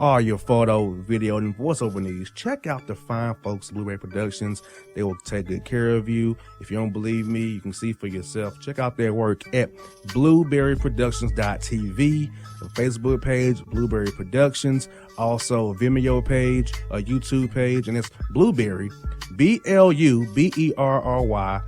all your photo, video, and voiceover needs, check out the fine folks at Blueberry Productions. They will take good care of you. If you don't believe me, you can see for yourself. Check out their work at blueberryproductions.tv, the Facebook page, Blueberry Productions, also a Vimeo page, a YouTube page, and it's Blueberry, BLUBERRY,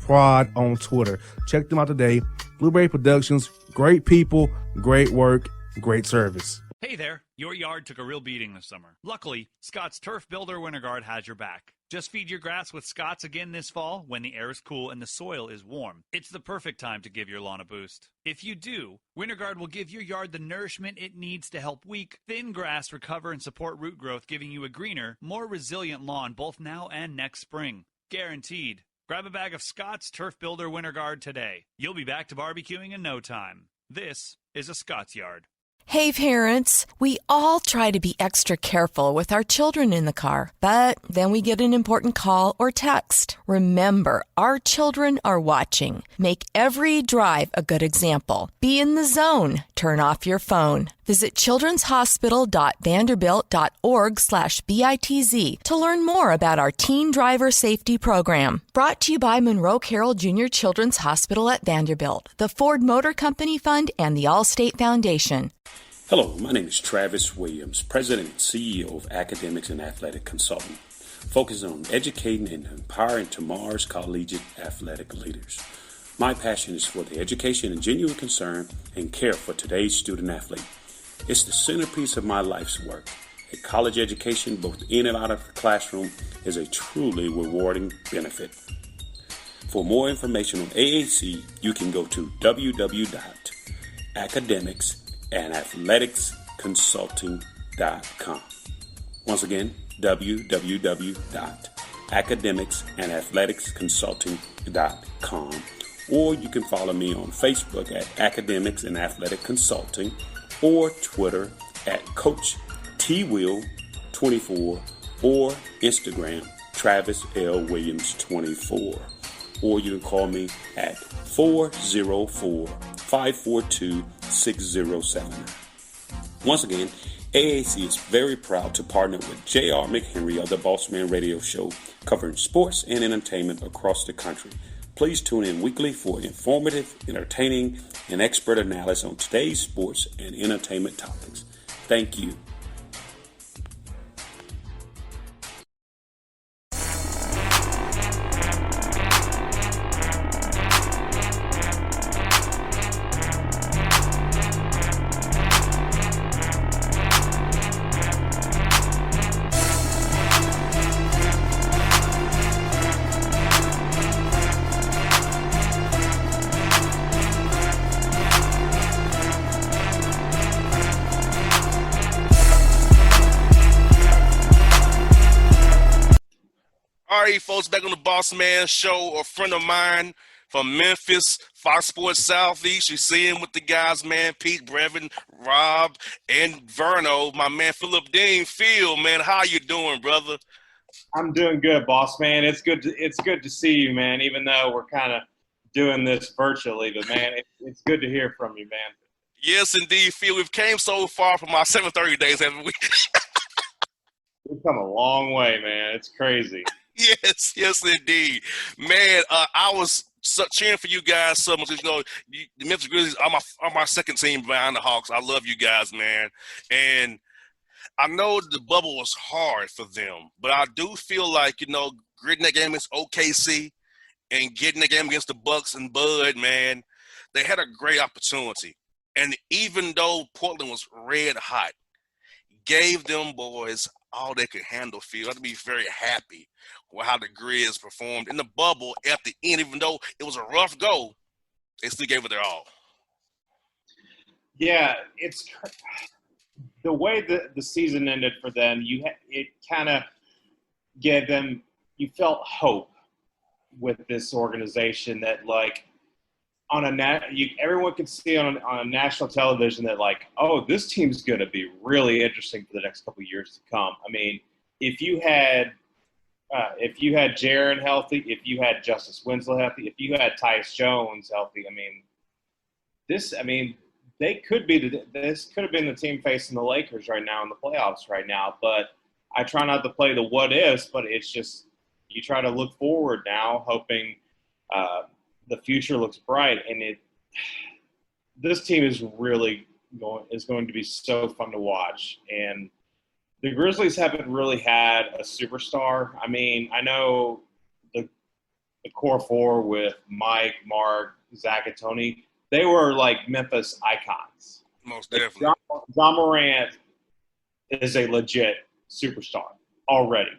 Prod on Twitter. Check them out today. Blueberry Productions, great people, great work, great service. Hey there, your yard took a real beating this summer. Luckily, Scott's Turf Builder Winter Guard has your back. Just feed your grass with Scott's again this fall when the air is cool and the soil is warm. It's the perfect time to give your lawn a boost. If you do, Winter Guard will give your yard the nourishment it needs to help weak, thin grass recover and support root growth, giving you a greener, more resilient lawn both now and next spring. Guaranteed. Grab a bag of Scott's Turf Builder Winter Guard today. You'll be back to barbecuing in no time. This is a Scott's Yard. Hey parents, we all try to be extra careful with our children in the car, but then we get an important call or text. Remember, our children are watching. Make every drive a good example. Be in the zone. Turn off your phone. Visit childrenshospital.vanderbilt.org/BITZ to learn more about our teen driver safety program. Brought to you by Monroe Carroll Jr. Children's Hospital at Vanderbilt, the Ford Motor Company Fund, and the Allstate Foundation. Hello, my name is Travis Williams, President and CEO of Academics and Athletic Consulting, focusing on educating and empowering tomorrow's collegiate athletic leaders. My passion is for the education and genuine concern and care for today's student athlete. It's the centerpiece of my life's work. A college education, both in and out of the classroom, is a truly rewarding benefit. For more information on AAC, you can go to www.academicsandathleticsconsulting.com. Once again, www.academicsandathleticsconsulting.com. Or you can follow me on Facebook at Academics and Athletic Consulting, or Twitter at Coach TWill24, or Instagram Travis L. Williams 24. Or you can call me at 404-542-6079. Once again, AAC is very proud to partner with J.R. McHenry of the Bossman Radio Show, covering sports and entertainment across the country. Please tune in weekly for informative, entertaining, and expert analysis on today's sports and entertainment topics. Thank you. All right, folks, back on the Bossman Show. A friend of mine from Memphis, Fox Sports Southeast. You see him with the guys, man, Pete, Brevin, Rob, and Verno. My man, Phillip Dean. Phil, man, how you doing, brother? I'm doing good, boss man. It's good to see you, man, even though we're kind of doing this virtually. But, man, it's good to hear from you, man. Yes, indeed, Phil. We've came so far from our 7:30 days, haven't we? We've come a long way, man. It's crazy. Yes, indeed. Man, I was cheering for you guys so much. You know, the Memphis Grizzlies are my second team behind the Hawks. I love you guys, man. And I know the bubble was hard for them, but I do feel like, you know, gritting that game against OKC and getting the game against the Bucks and Bud, man, they had a great opportunity. And even though Portland was red hot, gave them boys all they could handle, Phil. I have to be very happy with how the Grizz performed in the bubble at the end. Even though it was a rough go, they still gave it their all. Yeah, it's the way the season ended for them. It kind of gave them. You felt hope with this organization that, like, everyone could see on a national television that, like, oh, this team's going to be really interesting for the next couple of years to come. I mean, if you had Jaren healthy, if you had Justice Winslow healthy, if you had Tyus Jones healthy, this could have been the team facing the Lakers right now in the playoffs right now. But I try not to play the what ifs, but it's just you try to look forward now, hoping the future looks bright. And this team is really going to be so fun to watch. And the Grizzlies haven't really had a superstar. I mean, I know the core four with Mike, Mark, Zach, and Tony, they were like Memphis icons. Most definitely. John Morant is a legit superstar already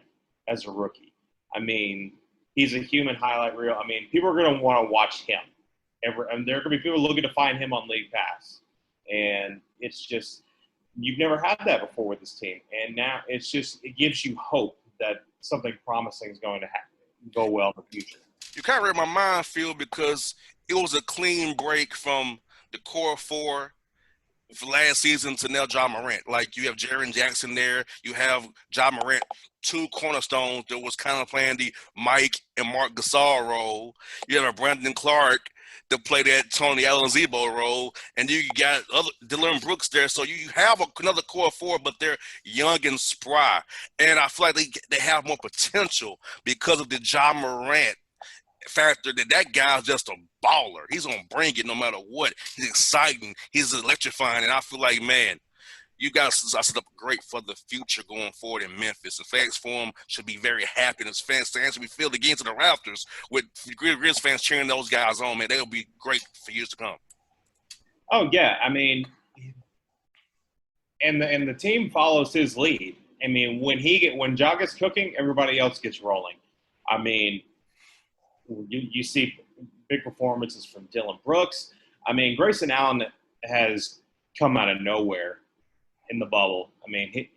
as a rookie. I mean, he's a human highlight reel. I mean, people are going to want to watch him. And there are going to be people looking to find him on League Pass. And it's just you've never had that before with this team. And now it gives you hope that something promising is going to go well in the future. You kind of read my mind, Phil, because it was a clean break from the core four for last season to now Ja Morant. Like, you have Jaren Jackson there. You have Ja Morant, two cornerstones that was kind of playing the Mike and Mark Gasol role. You have a Brandon Clark that played that Tony Allen-Zebo role, and you got Dillon Brooks there. So you have another core four, but they're young and spry. And I feel like they have more potential because of the Ja Morant factor, that guy's just a baller. He's going to bring it no matter what. He's exciting. He's electrifying. And I feel like, man, you guys set up great for the future going forward in Memphis. The fans for him should be very happy. And his fans should be filled again to the rafters with Grizz fans cheering those guys on, man. They'll be great for years to come. Oh, yeah. I mean, and the team follows his lead. I mean, when Ja gets cooking, everybody else gets rolling. I mean, you see big performances from Dillon Brooks. I mean, Grayson Allen has come out of nowhere in the bubble. I mean,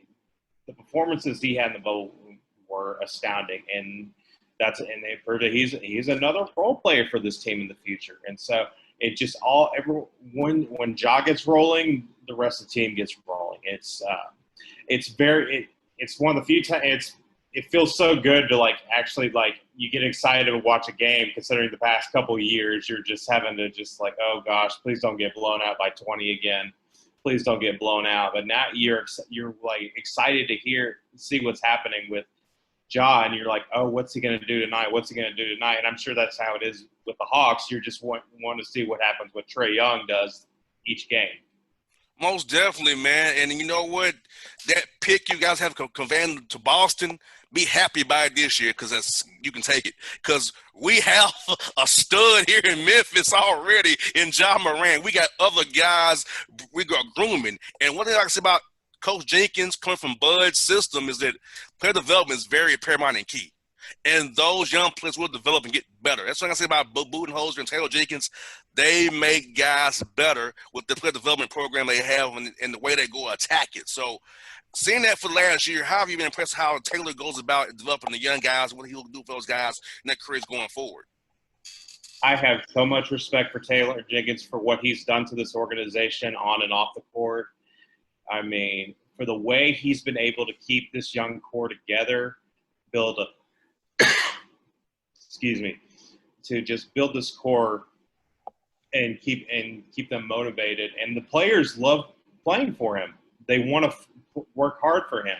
the performances he had in the bubble were astounding, and they proved that he's another role player for this team in the future. And so it just when Ja gets rolling, the rest of the team gets rolling. It's one of the few times it feels so good to actually you get excited to watch a game, considering the past couple of years you're just having to oh gosh, please don't get blown out by 20 again. Please don't get blown out. But now you're excited to see what's happening with Ja, and you're like, oh, what's he going to do tonight? What's he going to do tonight? And I'm sure that's how it is with the Hawks. You just want to see what happens, what Trae Young does each game. Most definitely, man. And you know what? That pick you guys have conveyed to Boston, be happy about it this year because you can take it. Because we have a stud here in Memphis already in Ja Morant. We got other guys we got grooming. And one thing I can say about Coach Jenkins coming from Bud's system is that player development is very paramount and key. And those young players will develop and get better. That's what I say about Budenholzer and Taylor Jenkins. They make guys better with the player development program they have and the way they go attack it. So seeing that for last year, how have you been impressed how Taylor goes about developing the young guys, what he'll do for those guys in their careers going forward? I have so much respect for Taylor Jenkins for what he's done to this organization on and off the court. I mean, for the way he's been able to keep this young core together, build a to just build this core and keep them motivated. And the players love playing for him. They want to work hard for him.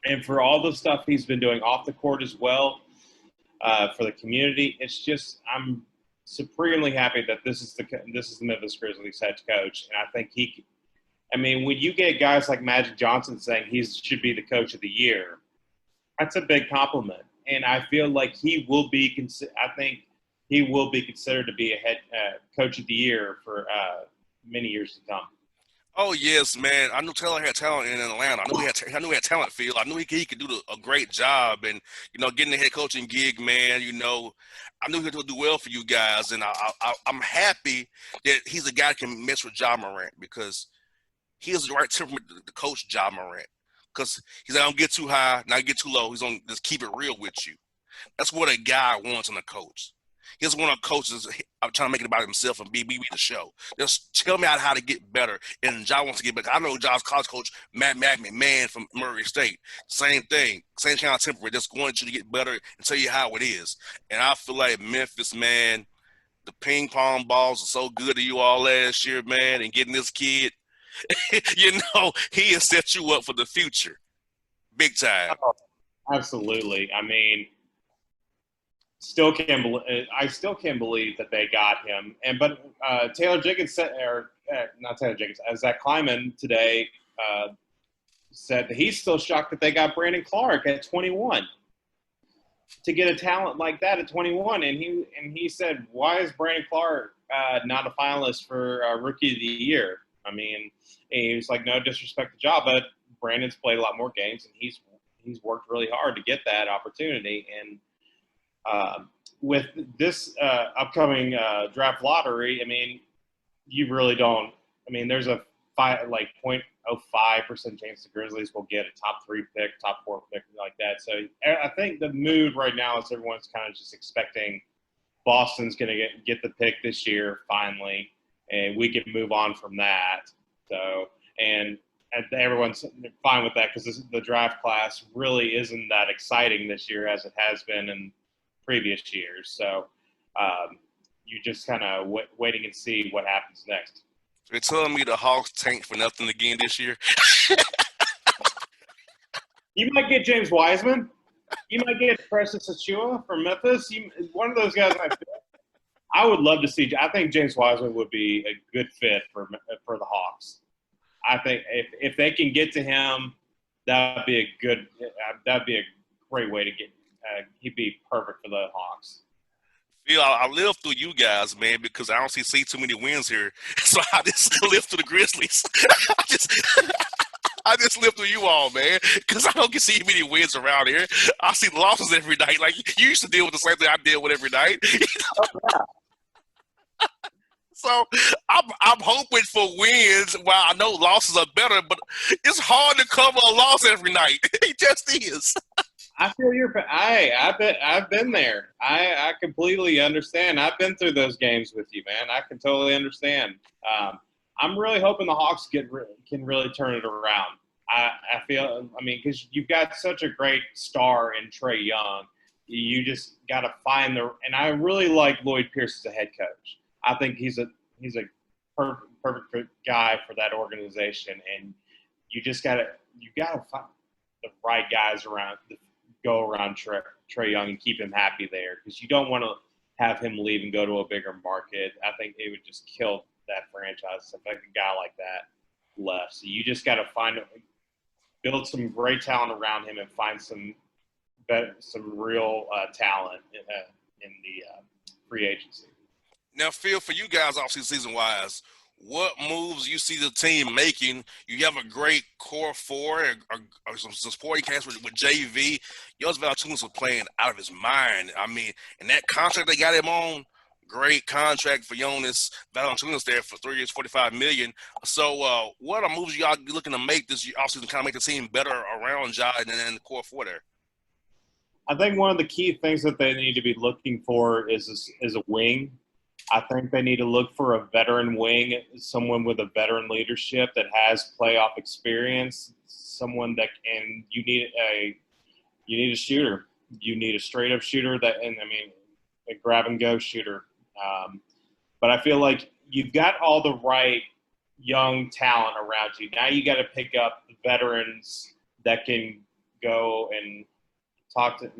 And for all the stuff he's been doing off the court as well, for the community, it's just I'm supremely happy that this is the Memphis Grizzlies head coach. And I think when you get guys like Magic Johnson saying he should be the coach of the year, that's a big compliment. And I feel like he will be considered to be a head coach of the year for many years to come. Oh yes, man! I knew Taylor had talent in Atlanta. I knew he had talent, Phil. I knew he could do a great job, and getting the head coaching gig, man. I knew he would do well for you guys, and I'm happy that he's a guy that can mess with Ja Morant because he has the right temperament to coach Ja Morant. Because he's like, don't get too high, not get too low. He's going to just keep it real with you. That's what a guy wants in a coach. He doesn't want a coach that's trying to make it about himself and be the show. Just tell me how to get better. And Ja wants to get better. I know Ja's college coach, Matt McMahon from Murray State. Same thing. Same kind of temperament. Just wanting you to get better and tell you how it is. And I feel like Memphis, man, the ping pong balls are so good to you all last year, man, and getting this kid, he has set you up for the future, big time. Oh, absolutely. I mean, I still can't believe that they got him. But Taylor Jenkins said, or not Taylor Jenkins, Zach Kleiman today said that he's still shocked that they got Brandon Clark at 21. To get a talent like that at 21, and he said, why is Brandon Clark not a finalist for Rookie of the Year? I mean, he was like, no disrespect to Ja, but Brandon's played a lot more games, and he's worked really hard to get that opportunity. And with this upcoming draft lottery, I mean, you really don't. I mean, there's a 0.05% chance the Grizzlies will get a top 3 pick, top 4 pick, like that. So I think the mood right now is everyone's kind of just expecting Boston's going to get the pick this year finally, and we can move on from that. So and everyone's fine with that because the draft class really isn't that exciting this year as it has been in previous years. So you just kind of waiting and see what happens next. They're telling me the Hawks tanked for nothing again this year. You might get James Wiseman. You might get Precious Achiuwa from Memphis. One of those guys. I would love to see. I think James Wiseman would be a good fit for the Hawks. I think if they can get to him, that'd be a great way to get. He'd be perfect for the Hawks. Phil, I live through you guys, man, because I don't see too many wins here. So I just live through the Grizzlies. I just live through you all, man, because I don't get see many wins around here. I see losses every night. Like, you used to deal with the same thing I deal with every night. So I'm hoping for wins while I know losses are better, but it's hard to cover a loss every night. It just is. I feel I've been there. I completely understand. I've been through those games with you, man. I can totally understand. I'm really hoping the Hawks can really turn it around. I feel, I mean, because you've got such a great star in Trae Young. You just got to find and I really like Lloyd Pierce as a head coach. I think he's a perfect guy for that organization, and you got to find the right guys around. Go around Trae Young and keep him happy there, because you don't want to have him leave and go to a bigger market. I think it would just kill that franchise if a guy like that left. So you just got to build some great talent around him and find some real talent in the free agency. Now, Phil, for you guys, obviously season-wise, what moves you see the team making? You have a great core 4 or some supporting cast with JV. Jonas Valanciunas was playing out of his mind. I mean, and that contract they got him on, great contract for Jonas Valanciunas there for 3 years, $45 million. So what are moves y'all looking to make this offseason to kind of make the team better around Ja and the core 4 there? I think one of the key things that they need to be looking for is a wing. I think they need to look for a veteran wing, someone with a veteran leadership that has playoff experience, someone that can. You need a shooter. You need a straight up shooter a grab and go shooter. But I feel like you've got all the right young talent around you. Now you got to pick up the veterans that can go and talk to.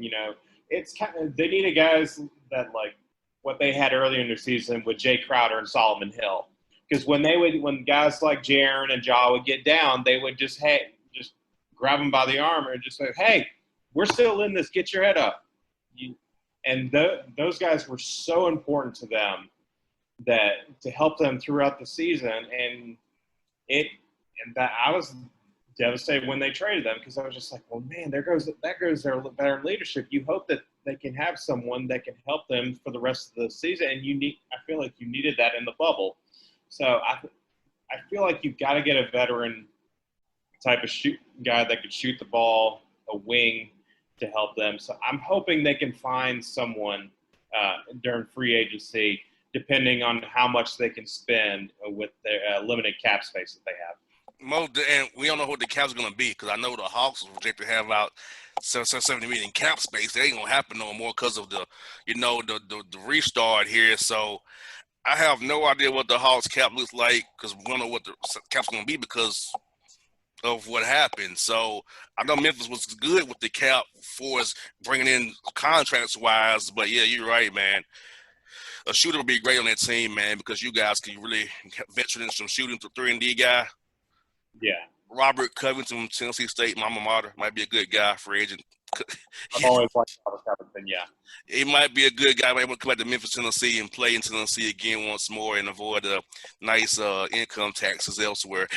It's they need a guys that like what they had earlier in the season with Jay Crowder and Solomon Hill. Because when guys like Jaren and Ja would get down, they would just grab them by the arm and just say, hey, we're still in this, get your head up. Those guys were so important to them to help them throughout the season. And I was devastated when they traded them, because I was just like, well, man, that goes their veteran leadership. You hope that they can have someone that can help them for the rest of the season, and I feel like you needed that in the bubble. So I feel like you've got to get a veteran type of guy that could shoot the ball, a wing to help them. So I'm hoping they can find someone during free agency, depending on how much they can spend with their limited cap space that they have. And we don't know what the caps are going to be because I know the Hawks was projected to have about 70 million cap space. That ain't going to happen no more because of the restart here. So I have no idea what the Hawks cap looks like because we don't know what the cap's going to be because of what happened. So I know Memphis was good with the cap for us bringing in contracts wise, but yeah, you're right, man. A shooter would be great on that team, man, because you guys can really venture in some shooting to 3-and-D guy. Yeah. Robert Covington from Tennessee State, Mama Mater, might be a good guy, free agent. I've always liked Robert Covington, yeah. He might be a good guy. Might want to come back to Memphis, Tennessee, and play in Tennessee again once more and avoid nice income taxes elsewhere.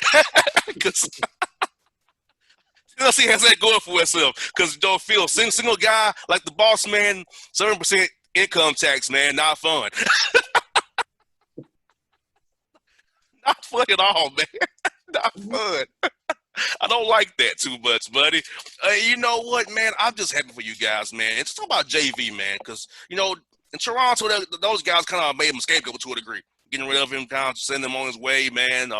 Because Tennessee has that going for itself. Because you don't feel single guy like the boss man, 7% income tax, man, not fun. Not fun at all, man. Not fun. I don't like that too much, buddy. You know what, man? I'm just happy for you guys, man. It's all about JV, man, because, in Toronto, those guys kind of made him scapegoat to a degree. Getting rid of him, kind of sending him on his way, man.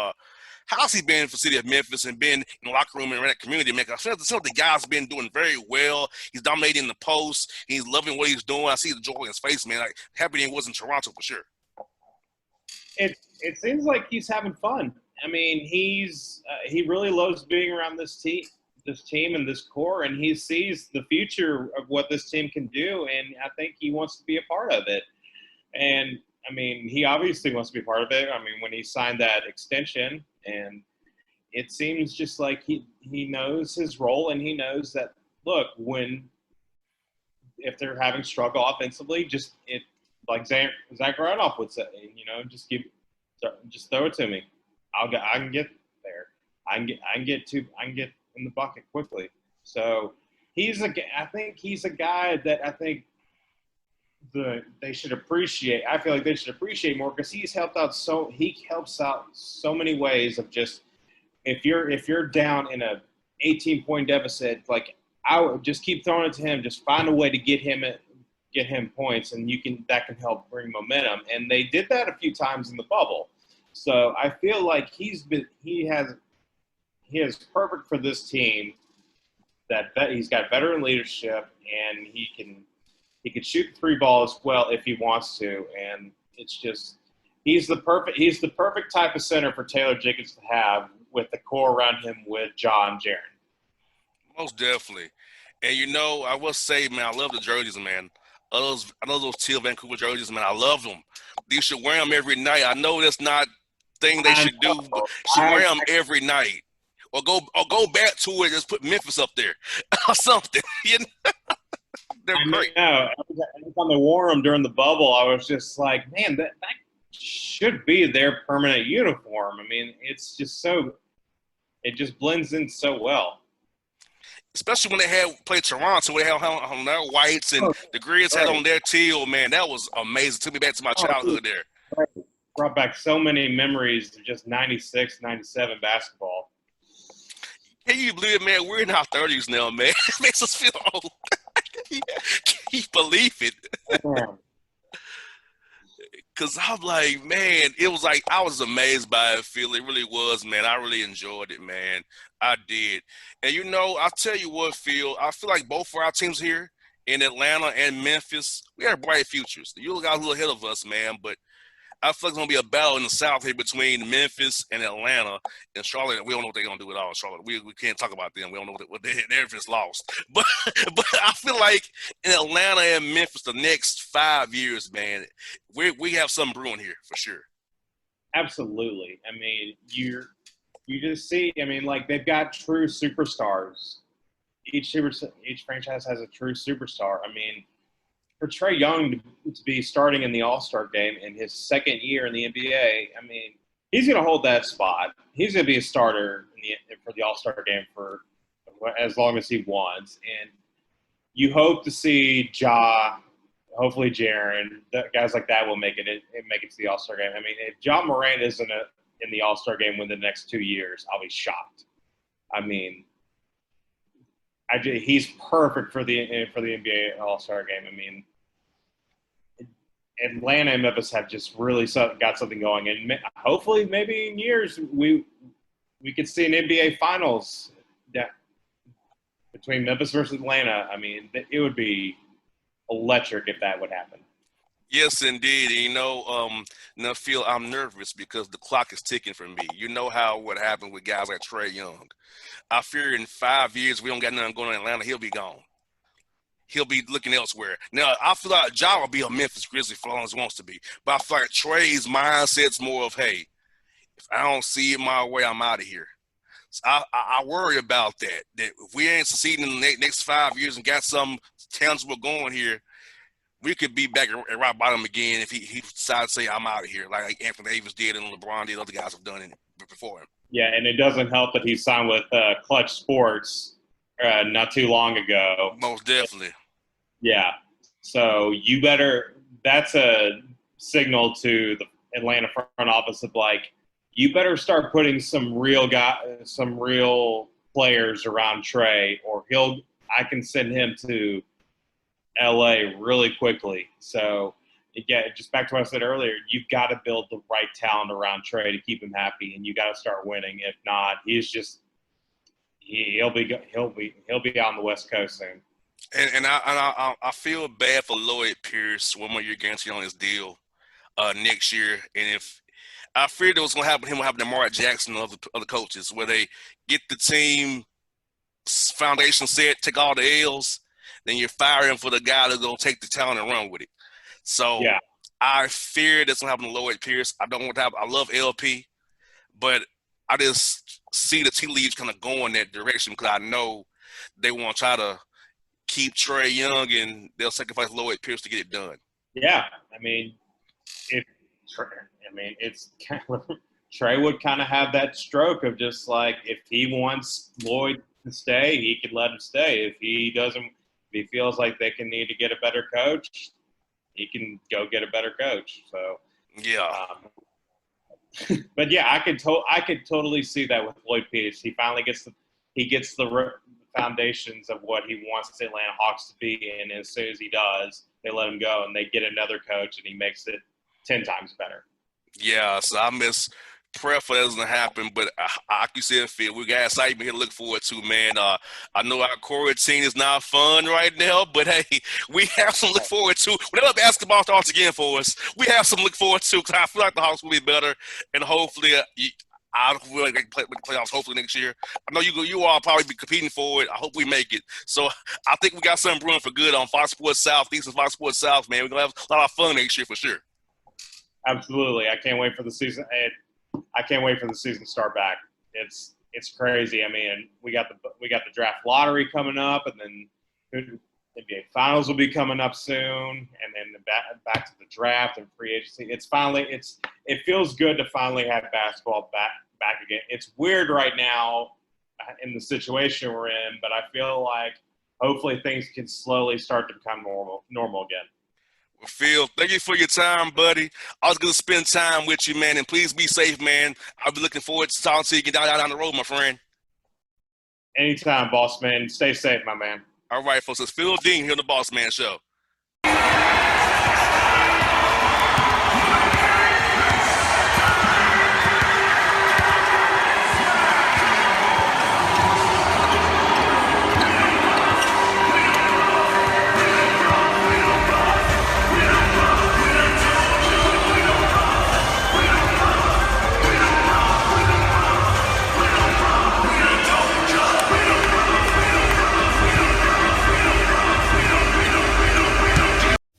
How's he been for the city of Memphis and been in the locker room and in that community, man? I feel like the guy's been doing very well. He's dominating the post. He's loving what he's doing. I see the joy in his face, man. Like, happy he was in Toronto for sure. It seems like he's having fun. I mean, he really loves being around this team and this core, and he sees the future of what this team can do, and I think he wants to be a part of it. And I mean, he obviously wants to be part of it. I mean, when he signed that extension, and it seems just like he knows his role, and he knows that, look, if they're having struggle offensively, like Zach Randolph would say, just throw it to me. I can get there. I can get in the bucket quickly. So I think he's a guy that I think they should appreciate. I feel like they should appreciate more because he helps out so many ways of just if you're down in a 18-point deficit, like I would just keep throwing it to him. Just find a way to get him points, and that can help bring momentum. And they did that a few times in the bubble. So I feel like he is perfect for this team. That he's got veteran leadership, and he can shoot the 3 ball as well if he wants to. And it's just he's the perfect type of center for Taylor Jenkins to have with the core around him with John Jaren. Most definitely. And I will say, man, I love the jerseys, man. I know those teal Vancouver jerseys, man. I love them. You should wear them every night. I know that's not thing they should do, but you should wear them every night. Or go back to it and just put Memphis up there or something. They're great. Every time they wore them during the bubble, I was just like, man, that should be their permanent uniform. I mean, it's just it just blends in so well. Especially when they played Toronto, they had on their whites and the Grizz had on their teal, man. That was amazing. Took me back to my childhood there. Right. Brought back so many memories of just 96, 97 basketball. Can you believe it, man? We're in our 30s now, man. It makes us feel old. Can you believe it? Because I'm like, man, it was like I was amazed by it, Phil. It really was, man. I really enjoyed it, man. I did. And, I'll tell you what, Phil, I feel like both of our teams here in Atlanta and Memphis, we have bright futures. You got a little ahead of us, man, but I feel like there's going to be a battle in the South here between Memphis and Atlanta. And Charlotte, we don't know what they're going to do at all. Charlotte, we can't talk about them. We don't know what they're just lost. But I feel like in Atlanta and Memphis, the next 5 years, man, we have something brewing here for sure. Absolutely. I mean, you just see. I mean, like they've got true superstars. Each franchise has a true superstar. I mean, for Trae Young to be starting in the All-Star game in his second year in the NBA, I mean, he's going to hold that spot. He's going to be a starter for the All-Star game for as long as he wants. And you hope to see hopefully Jaren, guys like that will make it to the All-Star game. I mean, if John Morant isn't in the All-Star game within the next 2 years, I'll be shocked. I mean, he's perfect for the NBA All-Star game. I mean, Atlanta and Memphis have just really got something going, and hopefully, maybe in years we could see an NBA Finals between Memphis versus Atlanta. I mean, it would be electric if that would happen. Yes, indeed. Now, Phil, I'm nervous because the clock is ticking for me. You know what happened with guys like Trae Young. I fear in 5 years we don't got nothing going on in Atlanta, he'll be gone. He'll be looking elsewhere. Now, I feel like Ja will be a Memphis Grizzly for as long as he wants to be. But I feel like Trae's mindset's more of, hey, if I don't see it my way, I'm out of here. So I worry about that if we ain't succeeding in the next 5 years and got something tangible going here, we could be back at rock bottom again if he decides to say, I'm out of here, like Anthony Davis did and LeBron did, other guys have done it before him. Yeah, and it doesn't help that he signed with Clutch Sports not too long ago. Most definitely. Yeah. So that's a signal to the Atlanta front office of like, you better start putting some real players around Trae, or I can send him to LA really quickly. So again, just back to what I said earlier, you've got to build the right talent around Trae to keep him happy, and you got to start winning. If not, he'll be out on the West Coast soon. And I feel bad for Lloyd Pierce, 1 more year guarantee on his deal next year. And if I feared it was going to happen to him, will happen to Mark Jackson and other coaches, where they get the team foundation set, take all the L's, then you're firing for the guy that's going to take the talent and run with it. So yeah. I fear that's going to happen to Lloyd Pierce. I don't want to happen. I love LP, but I just see the tea leaves kind of going that direction because I know they want to try to keep Trae Young and they'll sacrifice Lloyd Pierce to get it done. Yeah, I mean, it's kind of, Trae would kind of have that stroke of just like, if he wants Lloyd to stay, he could let him stay. If he doesn't, if he feels like they can need to get a better coach, he can go get a better coach. So yeah. But yeah, I could totally see that with Lloyd Pierce. He finally gets the foundations of what he wants the Atlanta Hawks to be, and as soon as he does, they let him go and they get another coach, and he makes it 10 times better. Yeah, so I miss prayer for that doesn't happen, but like you said, Phil, we got excitement here to look forward to, man. I know our quarantine is not fun right now, but hey, we have some look forward to. Whenever basketball starts again for us, we have some look forward to because I feel like the Hawks will be better, and hopefully I feel like they can play playoffs hopefully next year. I know you all probably be competing for it. I hope we make it. So I think we got something brewing for good on Fox Sports Southeast and Fox Sports South, man. We're going to have a lot of fun next year for sure. Absolutely. I can't wait for the season. I can't wait for the season to start back. It's crazy. I mean, we got the draft lottery coming up, and then NBA Finals will be coming up soon, and then back to the draft and free agency. It feels good to finally have basketball back again. It's weird right now in the situation we're in, but I feel like hopefully things can slowly start to become normal again. Well, Phil, thank you for your time, buddy. I was going to spend time with you, man, and please be safe, man. I'll be looking forward to talking to you down the road, my friend. Anytime, Bossman. Stay safe, my man. All right, folks. It's Phil Dean here on the Bossman Show.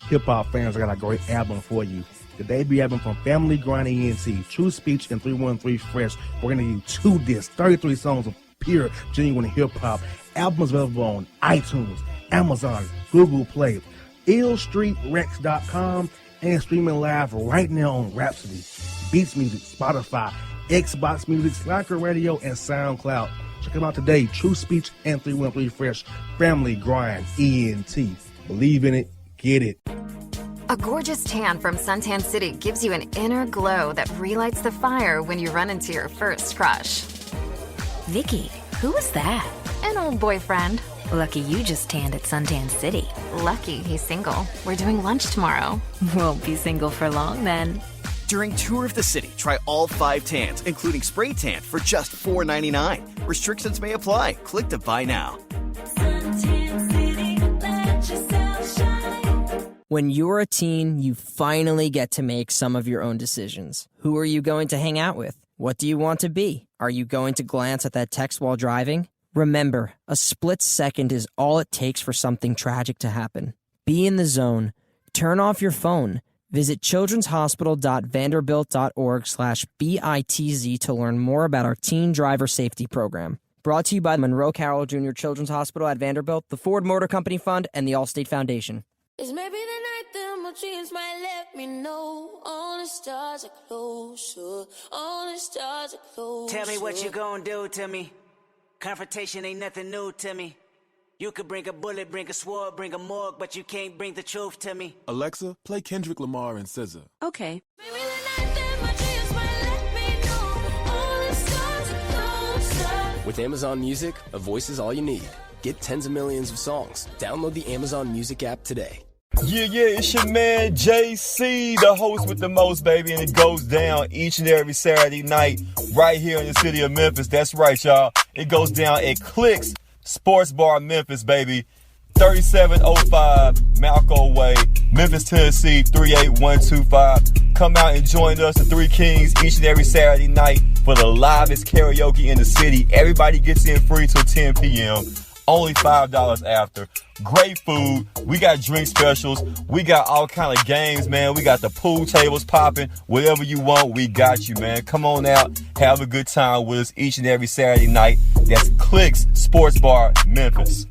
Hip-hop fans, I got a great album for you. The debut album from Family Grind ENT, True Speech and 313 Fresh. We're going to give you 2 discs, 33 songs of pure, genuine hip-hop. Albums available on iTunes, Amazon, Google Play, illstreetrex.com, and streaming live right now on Rhapsody, Beats Music, Spotify, Xbox Music, Slacker Radio, and SoundCloud. Check them out today. True Speech and 313 Fresh. Family Grind ENT. Believe in it. Get it. A gorgeous tan from Suntan City gives you an inner glow that relights the fire when you run into your first crush. Vicky, who was that? An old boyfriend. Lucky you just tanned at Suntan City. Lucky he's single. We're doing lunch tomorrow. Won't be single for long then. During Tour of the City, try all 5 tans, including spray tan, for just $4.99. Restrictions may apply. Click to buy now. When you're a teen, you finally get to make some of your own decisions. Who are you going to hang out with? What do you want to be? Are you going to glance at that text while driving? Remember, a split second is all it takes for something tragic to happen. Be in the zone. Turn off your phone. Visit childrenshospital.vanderbilt.org/BITZ to learn more about our teen driver safety program. Brought to you by Monroe Carroll Jr. Children's Hospital at Vanderbilt, the Ford Motor Company Fund, and the Allstate Foundation. It's maybe the night that my dreams might let me know. All the stars are closer. All the stars are closer. Tell me what you gonna do to me. Confrontation ain't nothing new to me. You could bring a bullet, bring a sword, bring a morgue, but you can't bring the truth to me. Alexa, play Kendrick Lamar and SZA. Okay. Maybe the night that my dreams might let me know. All the stars are closer. With Amazon Music, a voice is all you need. Get tens of millions of songs. Download the Amazon Music app today. Yeah, it's your man JC, the host with the most, baby, and it goes down each and every Saturday night right here in the city of Memphis. That's right, y'all. It goes down at Clicks Sports Bar Memphis, baby. 3705 Malco Way, Memphis, Tennessee, 38125. Come out and join us, the Three Kings, each and every Saturday night for the livest karaoke in the city. Everybody gets in free till 10 p.m. Only $5 after. Great food. We got drink specials. We got all kind of games, man. We got the pool tables popping. Whatever you want, we got you, man. Come on out. Have a good time with us each and every Saturday night. That's Clicks Sports Bar, Memphis.